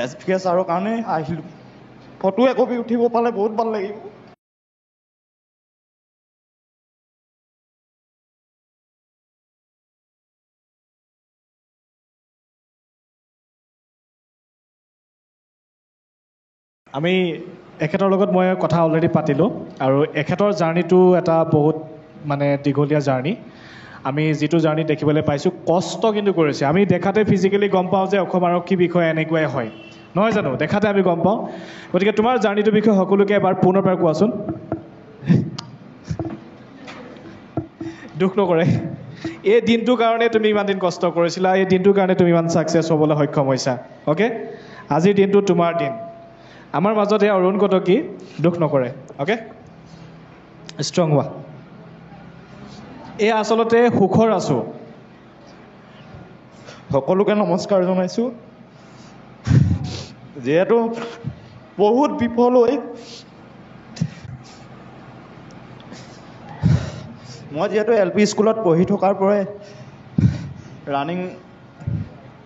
SPK ছাৰৰ কাৰণে আহিলোঁ। ফটো একপি উঠিব পালে বহুত ভাল লাগিব। আমি এখেতৰ লগত মই কথা অলৰেডি পাতিলোঁ আৰু এখেতৰ জাৰ্ণিটো এটা বহুত মানে দীঘলীয়া জাৰ্ণি। আমি যিটো জাৰ্ণি দেখিবলৈ পাইছোঁ কষ্ট কিন্তু কৰিছে। আমি দেখাতে ফিজিকেলি গম পাওঁ যে অসম আৰক্ষী বিষয়ে এনেকুৱাই হয়, নহয় জানো? দেখাতে আমি গম পাওঁ। গতিকে তোমাৰ জাৰ্ণিটোৰ বিষয়ে সকলোকে এবাৰ পুনৰবাৰ কোৱাচোন। দুখ নকৰে। এই দিনটোৰ কাৰণে তুমি ইমান দিন কষ্ট কৰিছিলা, এই দিনটোৰ কাৰণে তুমি ইমান ছাকচেছ হ'বলৈ সক্ষম হৈছা। অ'কে, আজিৰ দিনটো তোমাৰ দিন। আমাৰ মাজতে অৰুণ কটকী, দুখ নকৰে। অ'কে, ষ্ট্ৰং হোৱা। এই আচলতে সুখৰ আছো। সকলোকে নমস্কাৰ জনাইছোঁ। যিহেতু বহুত বিফল হৈ মই যিহেতু LP স্কুলত পঢ়ি থকাৰ পৰাই ৰানিং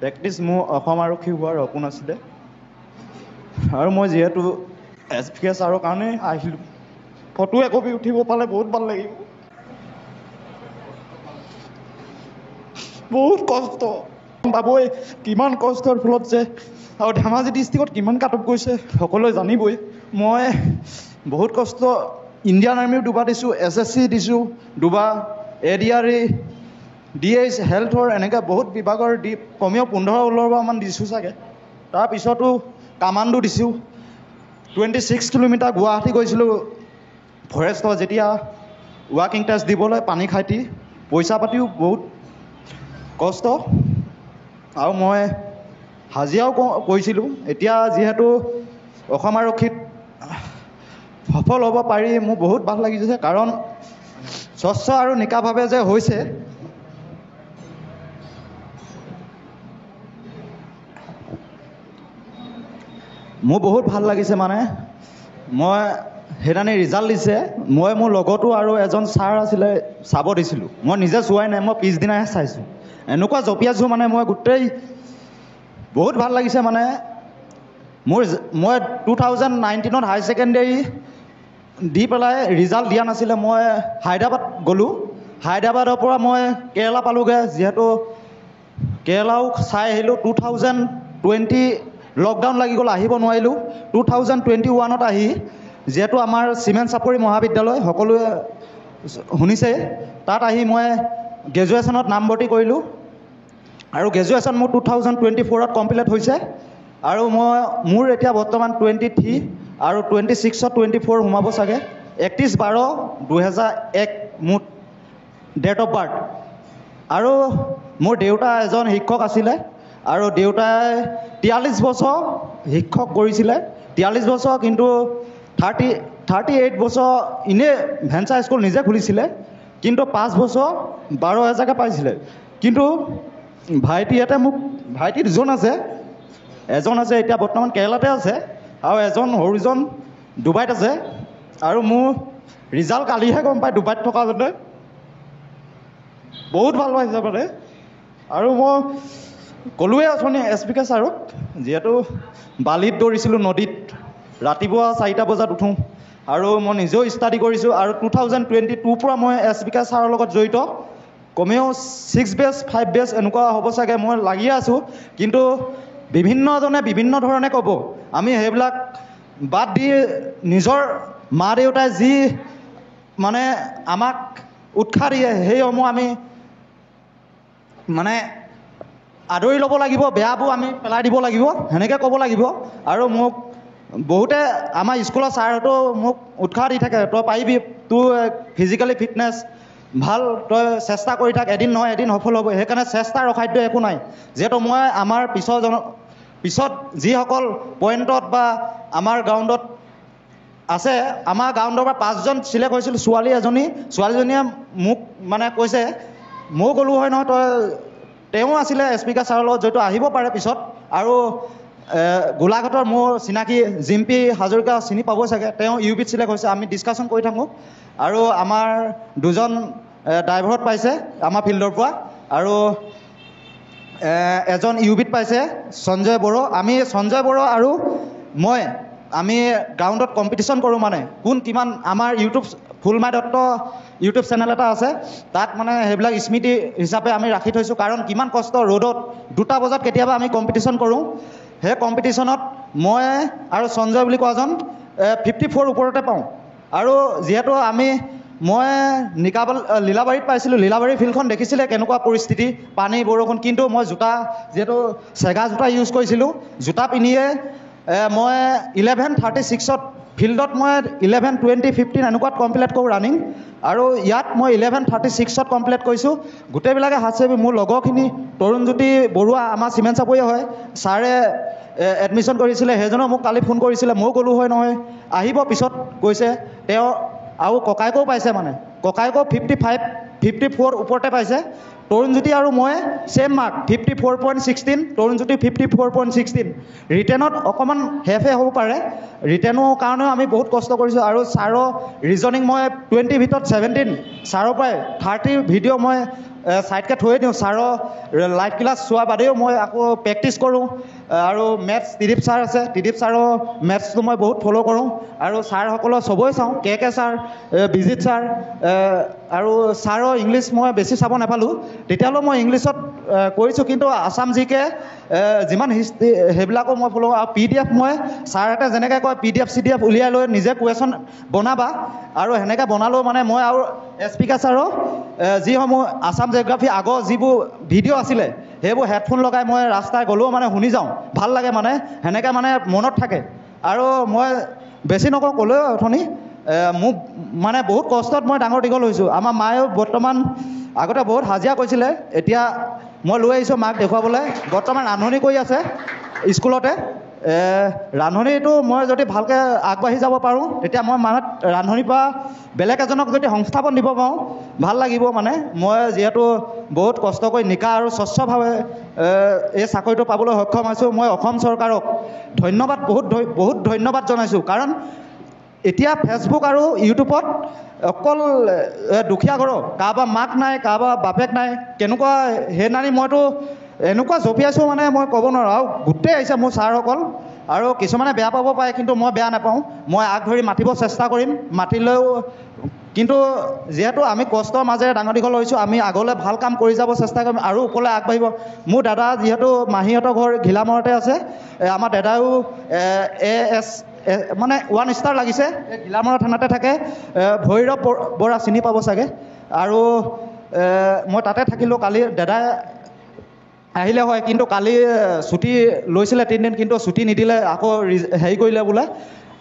প্ৰেক্টিছ মোৰ অসম আৰক্ষী হোৱাৰ সপোন আছিলে আৰু মই যিহেতু SPK ছাৰৰ কাৰণে আহিলোঁ। ফটো একপি উঠিব পালে বহুত ভাল লাগিব। বহুত কষ্ট পাবই, কিমান কষ্টৰ ফলত যে আৰু ধেমাজি ডিষ্ট্ৰিক্টত কিমান কাটঅফ গৈছে সকলোৱে জানিবই। মই বহুত কষ্ট ইণ্ডিয়ান আৰ্মিও দুবাৰ দিছোঁ, SSC দিছোঁ দুবাৰ, ADRE, DH হেল্থৰ এনেকৈ বহুত বিভাগৰ দি কমেও 15-16 বাৰমান দিছোঁ চাগে। তাৰপিছতো কামাণ্ডো দিছোঁ। 26 কিলোমিটাৰ গুৱাহাটী গৈছিলোঁ ফৰেষ্টৰ, যেতিয়া ৱাকিং টেষ্ট দিবলৈ পানী খাইটি পইচা পাতিও বহুত কষ্ট আৰু মই হাজিৰাও কৰিছিলোঁ। এতিয়া যিহেতু অসম আৰক্ষীত সফল হ'ব পাৰি মোৰ বহুত ভাল লাগিছে, কাৰণ স্বচ্ছ আৰু নিকাভাৱে যে হৈছে মোৰ বহুত ভাল লাগিছে। মানে মই সেইদিনা ৰিজাল্ট দিছে, মই মোৰ লগতো আৰু এজন ছাৰ আছিলে চাব দিছিলোঁ। মই নিজে চোৱাই নাই, মই পিছদিনাহে চাইছোঁ। এনেকুৱা জঁপিয়াইছোঁ মানে মই গোটেই বহুত ভাল লাগিছে। মানে মই 2019ত হাই ছেকেণ্ডেৰী দি পেলাই ৰিজাল্ট দিয়া নাছিলে। মই হায়দৰাবাদ গ'লোঁ, হায়দৰাবাদৰ পৰা মই কেৰেলা পালোঁগৈ। যিহেতু কেৰেলাও চাই আহিলোঁ। 2020 লকডাউন লাগি গ'ল, আহিব নোৱাৰিলোঁ। 2021ত আহি যিহেতু আমাৰ চিমেণ্ট চাপৰি মহাবিদ্যালয় সকলোৱে শুনিছে, তাত আহি মই গ্ৰেজুৱেশ্যনত নামভৰ্তি কৰিলোঁ আৰু গ্ৰেজুৱেশ্যন মোৰ 2024ত কমপ্লিট হৈছে আৰু মোৰ এতিয়া বৰ্তমান 23 আৰু 26ত 24 সোমাব চাগে। 31/12/2001 মোৰ ডেট অফ বাৰ্থ। আৰু মোৰ দেউতা এজন শিক্ষক আছিলে আৰু দেউতাই 43 বছৰ শিক্ষক কৰিছিলে। 43 বছৰ, কিন্তু 38 বছৰ এনেই ভেঞ্চাৰ স্কুল নিজে খুলিছিলে, কিন্তু 5 বছৰ 12,000কৈ পাইছিলে। কিন্তু ভাইটি দুজন আছে, এজন আছে এতিয়া বৰ্তমান কেৰেলাতে আছে আৰু এজন সৰুজন ডুবাইত আছে। আৰু মোৰ ৰিজাল্ট কালিহে গম পাই, ডুবাইত থকা জনে বহুত ভাল পাইছে মানে। আৰু মই ক'লোৱে অথনি SPK ছাৰক, যিহেতু বালিত দৌৰিছিলোঁ নদীত, ৰাতিপুৱা 4টা বজাত উঠোঁ আৰু মই নিজেও ষ্টাডি কৰিছোঁ। আৰু 2022 পৰা মই SPK ছাৰৰ লগত জড়িত, কমেও 6 বেচ 5 বেচ এনেকুৱা হ'ব চাগে। মই লাগি আছোঁ, কিন্তু বিভিন্নজনে বিভিন্ন ধৰণে ক'ব। আমি সেইবিলাক বাদ দি নিজৰ মা দেউতাই যি মানে আমাক উৎসাহ দিয়ে সেইসমূহ আমি মানে আদৰি ল'ব লাগিব, বেয়াবোৰ আমি পেলাই দিব লাগিব, সেনেকৈ ক'ব লাগিব। আৰু মোক বহুতে আমাৰ স্কুলৰ ছাৰহঁতেও মোক উৎসাহ দি থাকে, তই পাৰিবি, তোৰ ফিজিকেলি ফিটনেছ ভাল, তই চেষ্টা কৰি থাক, এদিন নহয় এদিন সফল হ'ব। সেইকাৰণে চেষ্টাৰ অসাধ্য একো নাই। যিহেতু মই আমাৰ পিছত যিসকল পইণ্টত বা আমাৰ গ্ৰাউণ্ডত আছে, আমাৰ গ্ৰাউণ্ডৰ পৰা 5জন চিলেক্ট হৈছিল। ছোৱালীজনীয়ে মোক মানে কৈছে, ময়ো গ'লোঁ হয় নহয়, তেওঁ আছিলে SPK ছাৰৰ লগত জড়িত, আহিব পাৰে পিছত। আৰু গোলাঘাটৰ মোৰ চিনাকি জিম্পী হাজৰিকা চিনি পাব চাগে, তেওঁ UBত চিলেক্ট হৈছে। আমি ডিছকাশ্যন কৰি থাকোঁ আৰু আমাৰ 2জন ড্ৰাইভাৰত পাইছে আমাৰ ফিল্ডৰ পৰা। আৰু এজন ইউবিত পাইছে সঞ্জয় বড়ো। আমি সঞ্জয় বড়ো আৰু মই আমি গ্ৰাউণ্ডত কম্পিটিশ্যন কৰোঁ মানে কোন কিমান। আমাৰ ফুলমাই দত্ত ইউটিউব চেনেল এটা আছে, তাত মানে সেইবিলাক স্মৃতি হিচাপে আমি ৰাখি থৈছোঁ। কাৰণ কিমান কষ্ট ৰ'দত 2টা বজাত কেতিয়াবা আমি কম্পিটিশ্যন কৰোঁ। সেই কম্পিটিশ্যনত মই আৰু সঞ্জয় বুলি কোৱাজন 54 ওপৰতে পাওঁ। আৰু যিহেতু মই লীলাবাৰীত পাইছিলোঁ। লীলাবাৰী ফিল্ডখন দেখিছিলে কেনেকুৱা পৰিস্থিতি, পানী বৰষুণ। কিন্তু মই যিহেতু চেগা জোতা ইউজ কৰিছিলোঁ, জোতা পিন্ধিয়ে মই 11:36 ফিল্ডত মই 11:20-15 এনেকুৱাত কমপ্লিট কৰোঁ ৰানিং। আৰু ইয়াত মই 11:36 কমপ্লিট কৰিছোঁ। গোটেইবিলাকে হাতছেবি। মোৰ লগৰখিনি তৰুণজ্যোতি বৰুৱা আমাৰ চিমেণ্ট চাপৰিয়ে হয়, ছাৰে এডমিশ্যন কৰিছিলে, সেইজনে মোক কালি ফোন কৰিছিলে। ময়ো গ'লোঁ হয় নহয়, আহিব পিছত কৈছে তেওঁ। আৰু ককাইকেও পাইছে মানে, ককাইকেও 54 ওপৰতে পাইছে। তৰুণজ্যোতি আৰু মই ছেম মাৰ্ক 54.16, তৰুণজ্যোতি 54.16। ৰিটেনত অকণমান হেফে হ'ব পাৰে, ৰিটেনৰ কাৰণেও আমি বহুত কষ্ট কৰিছোঁ। আৰু ছাৰৰ ৰিজনিং মই 20 ভিতৰত 17, ছাৰৰ পৰাই 30 ভিডিঅ' মই ছাইডকৈ থৈয়ে দিওঁ। ছাৰৰ লাইভ ক্লাছ চোৱা বাদেও মই আকৌ প্ৰেক্টিছ কৰোঁ। আৰু মেথছ ত্ৰিদীপ ছাৰ আছে, ত্ৰিদীপ ছাৰৰ মেথছটো মই বহুত ফ'ল' কৰোঁ। আৰু ছাৰসকলৰ চবই চাওঁ, কে ছাৰ, বিজিত ছাৰ। আৰু ছাৰৰ ইংলিছ মই বেছি চাব নাপালোঁ, তেতিয়াহ'লেও মই ইংলিছত কৰিছোঁ। কিন্তু আছাম জিকে যিমান হিষ্ট্ৰী সেইবিলাকো মই ফ'ল' কৰোঁ। আৰু PDF মই ছাৰহঁতে যেনেকৈ কয় PDF উলিয়াই লৈ নিজে কুৱেশ্যন বনাবা, আৰু সেনেকৈ বনালেও মানে মই আৰু স্পীকাৰ ছাৰৰ যিসমূহ আছাম জিঅ'গ্ৰাফী আগৰ যিবোৰ ভিডিঅ' আছিলে সেইবোৰ হেডফোন লগাই মই ৰাস্তাই গ'লেও মানে শুনি যাওঁ, ভাল লাগে মানে, সেনেকৈ মানে মনত থাকে। আৰু মই বেছি নকওঁ, ক'লেও অথনি মোক মানে বহুত কষ্টত মই ডাঙৰ দীঘল হৈছোঁ। আমাৰ মায়েও বৰ্তমান আগতে বহুত হাজিৰা কৰিছিলে, এতিয়া মই লৈ আহিছোঁ মাক দেখুৱাবলৈ। বৰ্তমান ৰান্ধনি কৰি আছে স্কুলতে। ৰান্ধনিটো মই যদি ভালকৈ আগবাঢ়ি যাব পাৰোঁ, তেতিয়া মই মানে ৰান্ধনিৰ পৰা বেলেগ এজনক যদি সংস্থাপন দিব পাৰোঁ ভাল লাগিব মানে। মই যিহেতু বহুত কষ্ট কৰি নিকা আৰু স্বচ্ছভাৱে এই চাকৰিটো পাবলৈ সক্ষম হৈছোঁ। মই অসম চৰকাৰক বহুত ধন্যবাদ জনাইছোঁ। কাৰণ এতিয়া ফেচবুক আৰু ইউটিউবত অকল দুখীয়া ঘৰৰ কাৰোবাৰ মাক নাই, কাৰোবাৰ বাপেক নাই, কেনেকুৱা সেইদিনানি মইতো এনেকুৱা জঁপিয়াইছোঁ মানে মই ক'ব নোৱাৰোঁ। আৰু গোটেই আহিছে মোৰ ছাৰসকল, আৰু কিছুমানে বেয়া পাব পাৰে, কিন্তু মই বেয়া নাপাওঁ। মই আগ ধৰি মাতিব চেষ্টা কৰিম, মাতিলেও। কিন্তু যিহেতু আমি কষ্টৰ মাজেৰে ডাঙৰ দীঘল হৈছোঁ, আমি আগলৈ ভাল কাম কৰি যাব চেষ্টা কৰিম আৰু ওপৰলৈ আগবাঢ়িব। মোৰ দাদা যিহেতু মাহীহঁতৰ ঘৰ ঘিলামৰতে আছে, আমাৰ দাদাও মানে 1 ষ্টাৰ লাগিছে, এই ঘিলামৰা থানাতে থাকে। ভৈৰৱ বৰা চিনি পাব চাগে। আৰু মই তাতে থাকিলোঁ। কালি দাদাই আহিলে হয়, কিন্তু কালি ছুটি লৈছিলে 3 দিন, কিন্তু ছুটি নিদিলে, আকৌ হেৰি কৰিলে বোলে।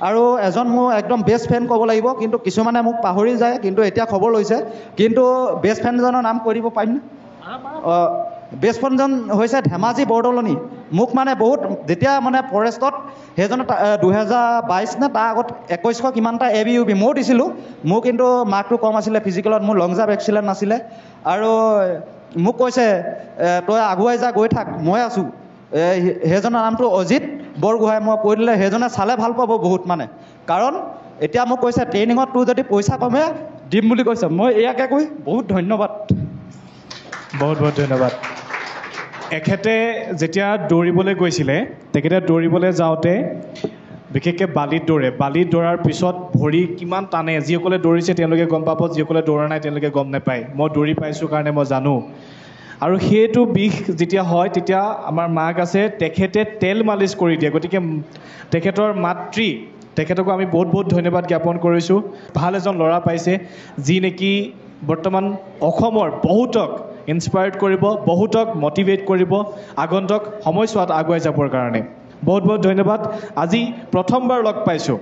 আৰু এজন মোৰ একদম বেষ্ট ফ্ৰেণ্ড ক'ব লাগিব, কিন্তু কিছুমানে মোক পাহৰি যায়, কিন্তু এতিয়া খবৰ লৈছে। কিন্তু বেষ্ট ফ্ৰেণ্ডজনৰ নাম কৈ দিব পাৰিমনে? বেষ্ট ফ্ৰেণ্ডজন হৈছে ধেমাজি বৰদলনি। মোক মানে বহুত যেতিয়া মানে ফৰেষ্টত সেইজনে 2022 নে তাৰ আগত 2100 কিমানটা ABUB ময়ো দিছিলোঁ। মোৰ কিন্তু মাৰ্কটো কম আছিলে ফিজিকেলত, মোৰ লং জাম্প এক্সিলেণ্ট নাছিলে। আৰু মোক কৈছে তই আগুৱাই যা, গৈ থাক, মই আছোঁ। সেইজনৰ নামটো অজিত বৰগোহাঁই। মই কৈ দিলে সেইজনে চালে ভাল পাব বহুত মানে। কাৰণ এতিয়া মোক কৈছে ট্ৰেইনিঙত তোৰ যদি পইচা কমে দিম বুলি কৈছে। মই এয়াকে কৈ বহুত ধন্যবাদ। বহুত ধন্যবাদ। এখেতে যেতিয়া দৌৰিবলৈ গৈছিলে, তেখেতে দৌৰিবলৈ যাওঁতে বিশেষকৈ বালিত দৌৰে। বালিত দৌৰাৰ পিছত ভৰি কিমান টানে, যিসকলে দৌৰিছে তেওঁলোকে গম পাব, যিসকলে দৌৰা নাই তেওঁলোকে গম নাপায়। মই দৌৰি পাইছোঁ কাৰণে মই জানো। আৰু সেইটো বিষ যেতিয়া হয়, তেতিয়া আমাৰ মাক আছে, তেখেতে তেল মালিচ কৰি দিয়ে। গতিকে তেখেতৰ মাতৃ, তেখেতকো আমি বহুত ধন্যবাদ জ্ঞাপন কৰিছোঁ। ভাল এজন ল'ৰা পাইছে, যি নেকি বৰ্তমান অসমৰ বহুতক ইনস্পায়াৰ্ড কৰিব, বহুতক মটিভেট কৰিব আগন্তুক সময়ছোৱাত আগুৱাই যাবৰ কাৰণে। বহুত ধন্যবাদ। আজি প্ৰথমবাৰ লগ পাইছোঁ।